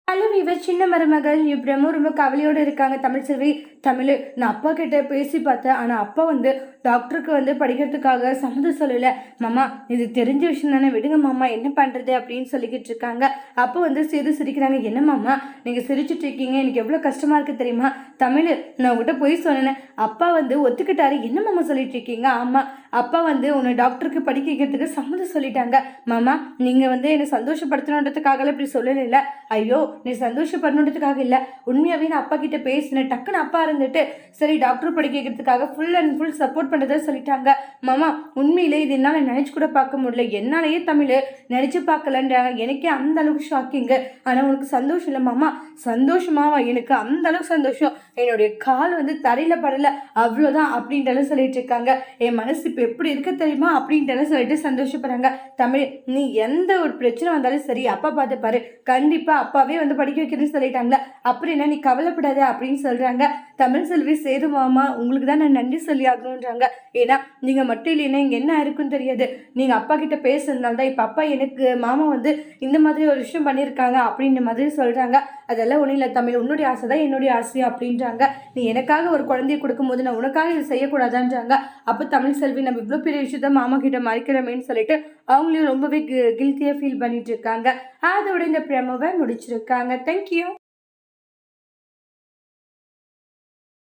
Hello இவர் சின்ன மருமகள் இப்ரமும் ரொம்ப கவலையோடு இருக்காங்க. தமிழ் செல்வி தமிழ் நான் அப்பா கிட்ட பேசி பார்த்தேன். ஆனால் அப்பா டாக்டருக்கு படிக்கிறதுக்காக சம்மதம் சொல்லலை. மாமா இது தெரிஞ்ச விஷயம் தானே, விடுங்க மாமா, என்ன பண்ணுறது அப்படின்னு சொல்லிக்கிட்டு இருக்காங்க. அப்போ சிரிக்கிறாங்க. என்ன மாமா நீங்கள் சிரிச்சுட்டு இருக்கீங்க, எனக்கு எவ்வளோ கஷ்டமாக இருக்குது தெரியுமா? தமிழ் நான் உங்ககிட்ட போய் சொன்னேன், அப்பா ஒத்துக்கிட்டாரு. என்ன மாமா சொல்லிட்டு இருக்கீங்க? ஆமாம், அப்பா உன்னை டாக்டருக்கு படிக்க வைக்கிறதுக்கு சம்மதம் சொல்லிட்டாங்க. மாமா நீங்கள் என்னை சந்தோஷப்படுத்தணுன்றதுக்காக இப்படி சொல்லலை. ஐயோ நீ சந்தோஷப்படணுன்றதுக்காக இல்லை, உண்மையாகவே நான் அப்பா கிட்ட பேசினேன். டக்குன்னு அப்பா இருந்துட்டு சரி டாக்டர் படிக்க வைக்கிறதுக்காக ஃபுல் அண்ட் ஃபுல் சப்போர்ட் பண்ணுறதா சொல்லிட்டாங்க. மாமா உண்மையிலே இது என்னால் நினச்சி கூட பார்க்க முடியல, என்னாலேயே தமிழ் நினச்சி பார்க்கலன்றாங்க. எனக்கே அந்த அளவுக்கு ஷாக்கிங்கு. ஆனால் உனக்கு சந்தோஷம் இல்லை மாமா? சந்தோஷமாவா? எனக்கு அந்த அளவுக்கு சந்தோஷம், என்னுடைய கால் தரையில் படலை, அவ்வளோதான் அப்படின்ட்டு சொல்லிட்டு இருக்காங்க. என் மனசு இப்போ எப்படி இருக்க தெரியுமா அப்படின்ட்டு சொல்லிட்டு சந்தோஷப்படுறாங்க. தமிழ் நீ எந்த ஒரு பிரச்சனை வந்தாலும் சரி அப்பா பார்த்து பாரு, கண்டிப்பாக அப்பாவே படிக்க வைக்கிறேன்னு சொல்லிட்டாங்களா, அப்படின்னா நீ கவலைப்படாத அப்படின்னு சொல்கிறாங்க. தமிழ் செல்வி சேது மாமா உங்களுக்கு தான் நான் நன்றி சொல்லி ஆகணுன்றாங்க. ஏன்னா நீங்கள் மட்டும் இல்லைன்னா இங்கே என்ன இருக்குன்னு தெரியாது. நீங்கள் அப்பா கிட்ட பேசுறதுனால தான் இப்போ அப்பா எனக்கு மாமா இந்த மாதிரி ஒரு விஷயம் பண்ணியிருக்காங்க அப்படின்ற மாதிரி சொல்கிறாங்க. அதெல்லாம் ஒன்றும் இல்லை தமிழ், உன்னுடைய ஆசை தான் என்னுடைய ஆசையா அப்படின்றாங்க. நீ எனக்காக ஒரு குழந்தைய கொடுக்கும்போது நான் உனக்காக இதை செய்யக்கூடாதான்றாங்க. அப்போ தமிழ் செல்வி நம்ம இவ்வளோ பெரிய விஷயத்த மாமா கிட்ட மறைக்கிறோமேன்னு சொல்லிட்டு அவங்களையும் ரொம்பவே கில்ட்டியாக ஃபீல் பண்ணிட்டு இருக்காங்க. அதோட இந்த ப்ரெமோவை முடிச்சிருக்காங்க. தேங்க்யூ.